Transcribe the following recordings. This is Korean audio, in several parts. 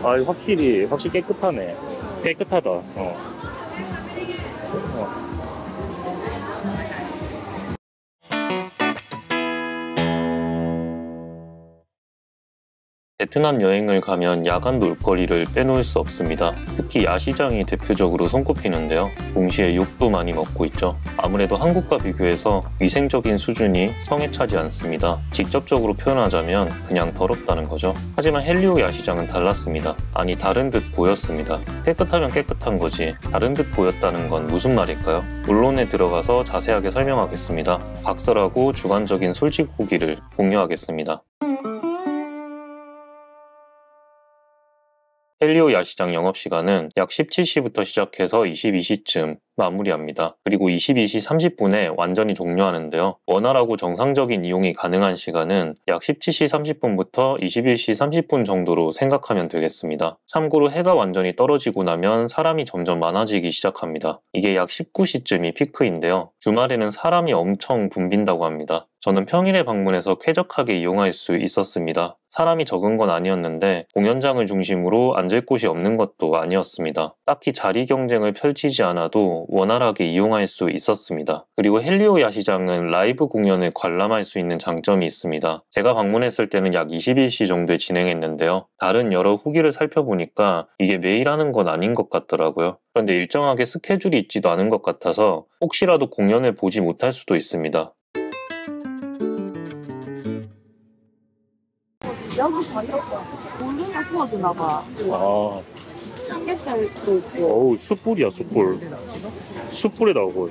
아, 확실히 깨끗하네. 깨끗하다. 베트남 여행을 가면 야간 놀거리를 빼놓을 수 없습니다. 특히 야시장이 대표적으로 손꼽히는데요. 동시에 욕도 많이 먹고 있죠. 아무래도 한국과 비교해서 위생적인 수준이 성에 차지 않습니다. 직접적으로 표현하자면 그냥 더럽다는 거죠. 하지만 헬리오 야시장은 달랐습니다. 아니, 다른 듯 보였습니다. 깨끗하면 깨끗한 거지 다른 듯 보였다는 건 무슨 말일까요? 본론에 들어가서 자세하게 설명하겠습니다. 각설하고 주관적인 솔직 후기를 공유하겠습니다. 헬리오 야시장 영업시간은 약 17시부터 시작해서 22시쯤 마무리합니다. 그리고 22시 30분에 완전히 종료하는데요. 원활하고 정상적인 이용이 가능한 시간은 약 17시 30분부터 21시 30분 정도로 생각하면 되겠습니다. 참고로 해가 완전히 떨어지고 나면 사람이 점점 많아지기 시작합니다. 이게 약 19시쯤이 피크인데요. 주말에는 사람이 엄청 붐빈다고 합니다. 저는 평일에 방문해서 쾌적하게 이용할 수 있었습니다. 사람이 적은 건 아니었는데 공연장을 중심으로 앉을 곳이 없는 것도 아니었습니다. 딱히 자리 경쟁을 펼치지 않아도 원활하게 이용할 수 있었습니다. 그리고 헬리오 야시장은 라이브 공연을 관람할 수 있는 장점이 있습니다. 제가 방문했을 때는 약 21시 정도에 진행했는데요. 다른 여러 후기를 살펴보니까 이게 매일 하는 건 아닌 것 같더라고요. 그런데 일정하게 스케줄이 있지도 않은 것 같아서 혹시라도 공연을 보지 못할 수도 있습니다. 여기 가니까 골뱅이 구워주나봐. 아, 삼겹살도 있고. 어우, 숯불이야, 숯불. 숯불에 나오고.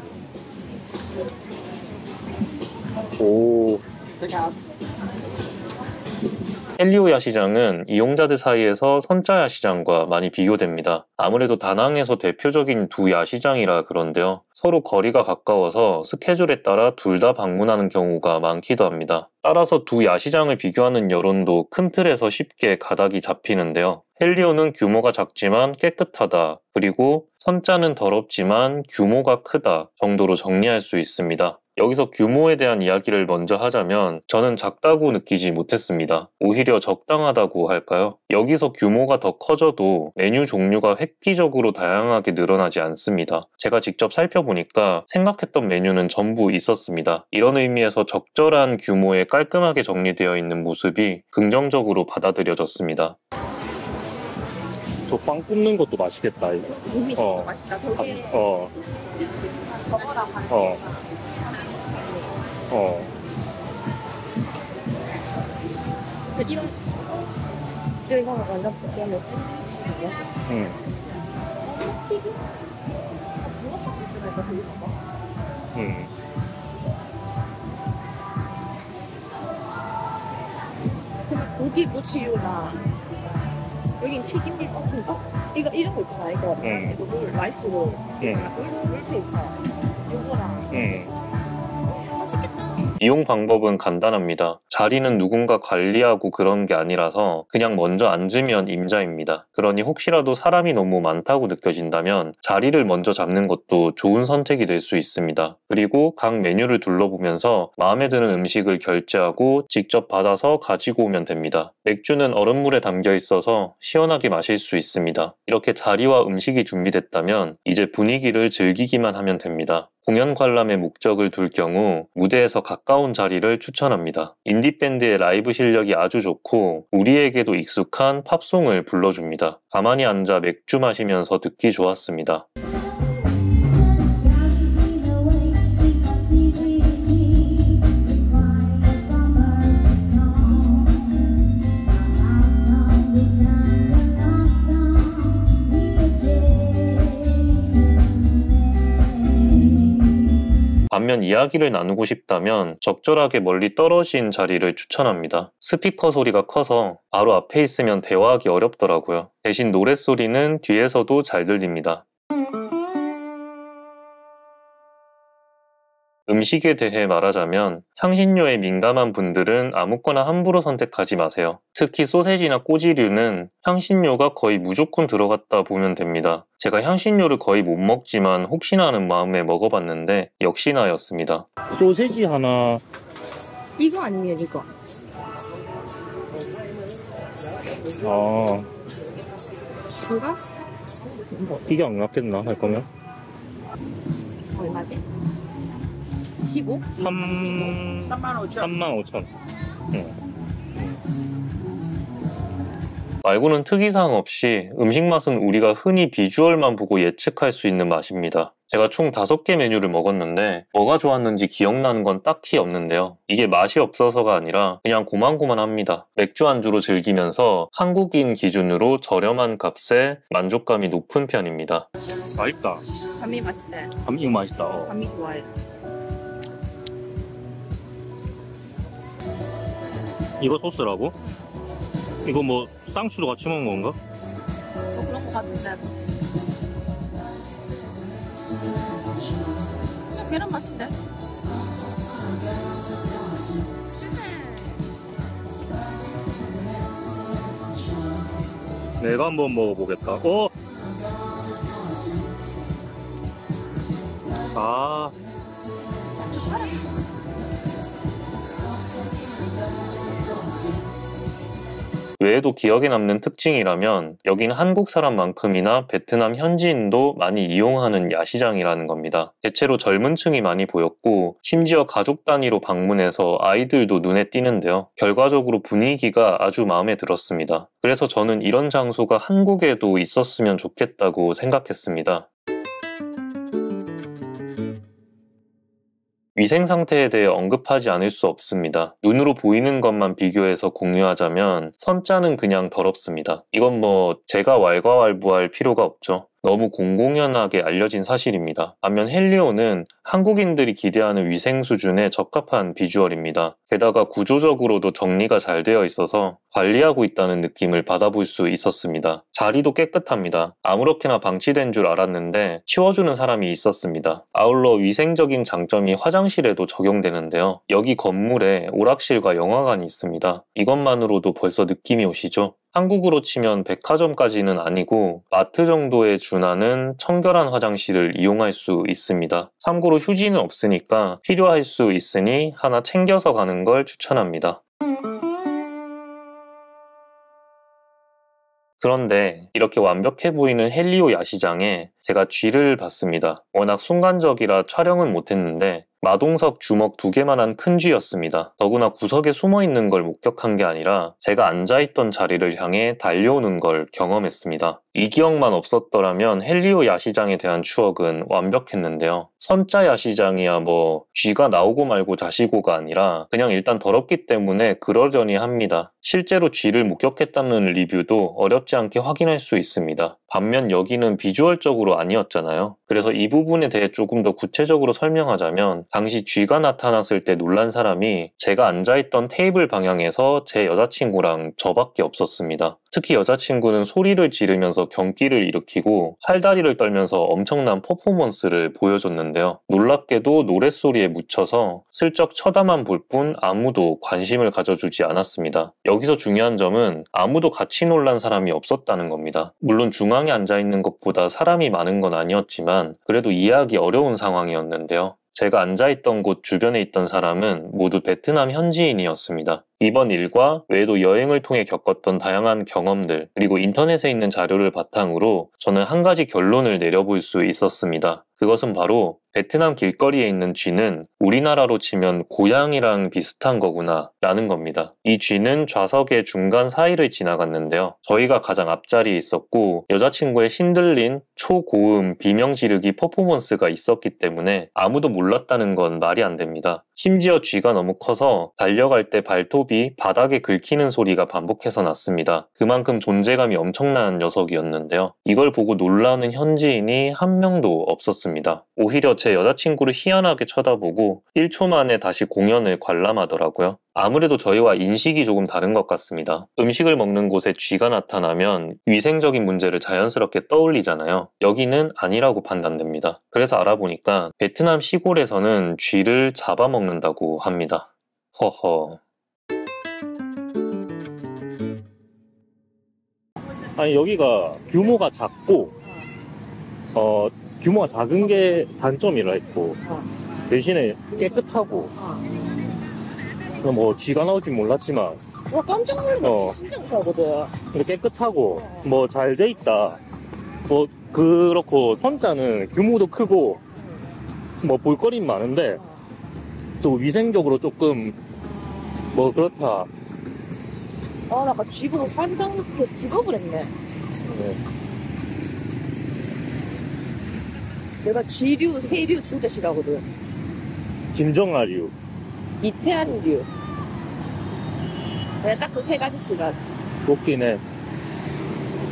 오. 헬리오 야시장은 이용자들 사이에서 선짜 야시장과 많이 비교됩니다. 아무래도 다낭에서 대표적인 두 야시장이라 그런데요. 서로 거리가 가까워서 스케줄에 따라 둘 다 방문하는 경우가 많기도 합니다. 따라서 두 야시장을 비교하는 여론도 큰 틀에서 쉽게 가닥이 잡히는데요. 헬리오는 규모가 작지만 깨끗하다, 그리고 선짜는 더럽지만 규모가 크다 정도로 정리할 수 있습니다. 여기서 규모에 대한 이야기를 먼저 하자면 저는 작다고 느끼지 못했습니다. 오히려 적당하다고 할까요? 여기서 규모가 더 커져도 메뉴 종류가 획기적으로 다양하게 늘어나지 않습니다. 제가 직접 살펴보니까 생각했던 메뉴는 전부 있었습니다. 이런 의미에서 적절한 규모에 깔끔하게 정리되어 있는 모습이 긍정적으로 받아들여졌습니다. 저 빵 굽는 것도 맛있겠다. 이미 진짜 맛있다. 저게 저거랑 반대가. 이거는 완전 그냥 샌드위치인데. 튀김? 붕어빵 되게 봐봐. 근데 고기 꼬치류나 여긴 튀김 밀빵인가? 이거 이런 거 있잖아. 이거 물 라이스로 물페이퍼 요거랑. 맛있겠다. 이용 방법은 간단합니다. 자리는 누군가 관리하고 그런 게 아니라서 그냥 먼저 앉으면 임자입니다. 그러니 혹시라도 사람이 너무 많다고 느껴진다면 자리를 먼저 잡는 것도 좋은 선택이 될 수 있습니다. 그리고 각 메뉴를 둘러보면서 마음에 드는 음식을 결제하고 직접 받아서 가지고 오면 됩니다. 맥주는 얼음물에 담겨 있어서 시원하게 마실 수 있습니다. 이렇게 자리와 음식이 준비됐다면 이제 분위기를 즐기기만 하면 됩니다. 공연 관람의 목적을 둘 경우 무대에서 가까운 자리를 추천합니다. 인디밴드의 라이브 실력이 아주 좋고 우리에게도 익숙한 팝송을 불러줍니다. 가만히 앉아 맥주 마시면서 듣기 좋았습니다. 반면 이야기를 나누고 싶다면 적절하게 멀리 떨어진 자리를 추천합니다. 스피커 소리가 커서 바로 앞에 있으면 대화하기 어렵더라고요. 대신 노랫소리는 뒤에서도 잘 들립니다. 음식에 대해 말하자면 향신료에 민감한 분들은 아무거나 함부로 선택하지 마세요. 특히 소세지나 꼬지류는 향신료가 거의 무조건 들어갔다 보면 됩니다. 제가 향신료를 거의 못 먹지만 혹시나 하는 마음에 먹어봤는데 역시나였습니다. 소세지 하나. 이거 아니면 이거. 그거? 이게 안 낫겠나 할 거면? 얼마지? 15? 35,000. 말고는 특이사항 없이 음식 맛은 우리가 흔히 비주얼만 보고 예측할 수 있는 맛입니다. 제가 총 5개 메뉴를 먹었는데 뭐가 좋았는지 기억나는 건 딱히 없는데요. 이게 맛이 없어서가 아니라 그냥 고만고만합니다. 맥주 안주로 즐기면서 한국인 기준으로 저렴한 값에 만족감이 높은 편입니다. 맛있다. 감미 맛있지? 감이 맛있다. 감미 좋아해. 이거 소스라고? 이거 뭐 쌍추도 같이 먹는 건가? 그런 거 같은데. 계란 맛인데? 내가 한번 먹어보겠다. 아. 외에도 기억에 남는 특징이라면 여긴 한국 사람만큼이나 베트남 현지인도 많이 이용하는 야시장이라는 겁니다. 대체로 젊은 층이 많이 보였고 심지어 가족 단위로 방문해서 아이들도 눈에 띄는데요. 결과적으로 분위기가 아주 마음에 들었습니다. 그래서 저는 이런 장소가 한국에도 있었으면 좋겠다고 생각했습니다. 위생 상태에 대해 언급하지 않을 수 없습니다. 눈으로 보이는 것만 비교해서 공유하자면 선자는 그냥 더럽습니다. 이건 뭐 제가 왈가왈부할 필요가 없죠. 너무 공공연하게 알려진 사실입니다. 반면 헬리오는 한국인들이 기대하는 위생 수준에 적합한 비주얼입니다. 게다가 구조적으로도 정리가 잘 되어 있어서 관리하고 있다는 느낌을 받아볼 수 있었습니다. 자리도 깨끗합니다. 아무렇게나 방치된 줄 알았는데 치워주는 사람이 있었습니다. 아울러 위생적인 장점이 화장실에도 적용되는데요. 여기 건물에 오락실과 영화관이 있습니다. 이것만으로도 벌써 느낌이 오시죠? 한국으로 치면 백화점까지는 아니고 마트 정도에 준하는 청결한 화장실을 이용할 수 있습니다. 참고로 휴지는 없으니까 필요할 수 있으니 하나 챙겨서 가는 걸 추천합니다. 그런데 이렇게 완벽해 보이는 헬리오 야시장에 제가 쥐를 봤습니다. 워낙 순간적이라 촬영은 못했는데 마동석 주먹 2개만한 큰 쥐였습니다. 더구나 구석에 숨어있는 걸 목격한 게 아니라 제가 앉아있던 자리를 향해 달려오는 걸 경험했습니다. 이 기억만 없었더라면 헬리오 야시장에 대한 추억은 완벽했는데요. 선자 야시장이야 뭐 쥐가 나오고 말고 자시고가 아니라 그냥 일단 더럽기 때문에 그러려니 합니다. 실제로 쥐를 목격했다는 리뷰도 어렵지 않게 확인할 수 있습니다. 반면 여기는 비주얼적으로 아니었잖아요. 그래서 이 부분에 대해 조금 더 구체적으로 설명하자면 당시 쥐가 나타났을 때 놀란 사람이 제가 앉아있던 테이블 방향에서 제 여자친구랑 저밖에 없었습니다. 특히 여자친구는 소리를 지르면서 경기를 일으키고 팔다리를 떨면서 엄청난 퍼포먼스를 보여줬는데요. 놀랍게도 노랫소리에 묻혀서 슬쩍 쳐다만 볼 뿐 아무도 관심을 가져주지 않았습니다. 여기서 중요한 점은 아무도 같이 놀란 사람이 없었다는 겁니다. 물론 중앙에 앉아있는 것보다 사람이 많은 건 아니었지만 그래도 이해하기 어려운 상황이었는데요. 제가 앉아있던 곳 주변에 있던 사람은 모두 베트남 현지인이었습니다. 이번 일과 외에도 여행을 통해 겪었던 다양한 경험들 그리고 인터넷에 있는 자료를 바탕으로 저는 한 가지 결론을 내려볼 수 있었습니다. 그것은 바로 베트남 길거리에 있는 쥐는 우리나라로 치면 고양이랑 비슷한 거구나 라는 겁니다. 이 쥐는 좌석의 중간 사이를 지나갔는데요. 저희가 가장 앞자리에 있었고 여자친구의 신들린 초고음 비명 지르기 퍼포먼스가 있었기 때문에 아무도 몰랐다는 건 말이 안 됩니다. 심지어 쥐가 너무 커서 달려갈 때 발톱이 바닥에 긁히는 소리가 반복해서 났습니다. 그만큼 존재감이 엄청난 녀석이었는데요. 이걸 보고 놀라는 현지인이 한 명도 없었습니다. 오히려 제 여자친구를 희한하게 쳐다보고 1초 만에 다시 공연을 관람하더라고요. 아무래도 저희와 인식이 조금 다른 것 같습니다. 음식을 먹는 곳에 쥐가 나타나면 위생적인 문제를 자연스럽게 떠올리잖아요. 여기는 아니라고 판단됩니다. 그래서 알아보니까 베트남 시골에서는 쥐를 잡아먹는다고 합니다. 허허. 아니 여기가 규모가 작고 규모가 작은 게 단점이라 했고 대신에 깨끗하고 뭐 쥐가 나올진 몰랐지만 와, 깜짝 놀랐네. 어. 진짜 무서워거든. 근데 깨끗하고 뭐 잘 돼 있다. 뭐 그렇고 혼자는 규모도 크고 뭐 볼거리는 많은데 또 위생적으로 조금 뭐 그렇다. 아, 나 아까 쥐보고 환장 기겁을 했네. 네. 내가 쥐류, 새류 진짜 싫어하거든. 김정아류. 이태한류. 내가 딱 그 세 가지 싫어하지. 웃기네.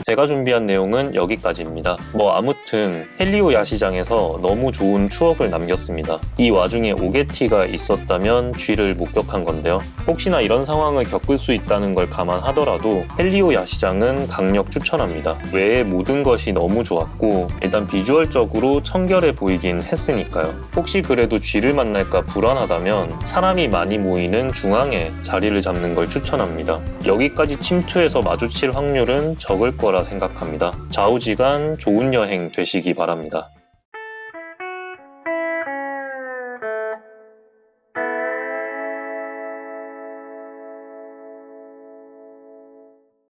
제가 준비한 내용은 여기까지입니다. 뭐 아무튼 헬리오 야시장에서 너무 좋은 추억을 남겼습니다. 이 와중에 오게티가 있었다면 쥐를 목격한 건데요. 혹시나 이런 상황을 겪을 수 있다는 걸 감안하더라도 헬리오 야시장은 강력 추천합니다. 외의 모든 것이 너무 좋았고 일단 비주얼적으로 청결해 보이긴 했으니까요. 혹시 그래도 쥐를 만날까 불안하다면 사람이 많이 모이는 중앙에 자리를 잡는 걸 추천합니다. 여기까지 침투해서 마주칠 확률은 적을 거라 생각합니다. 좌우지간 좋은 여행 되시기 바랍니다.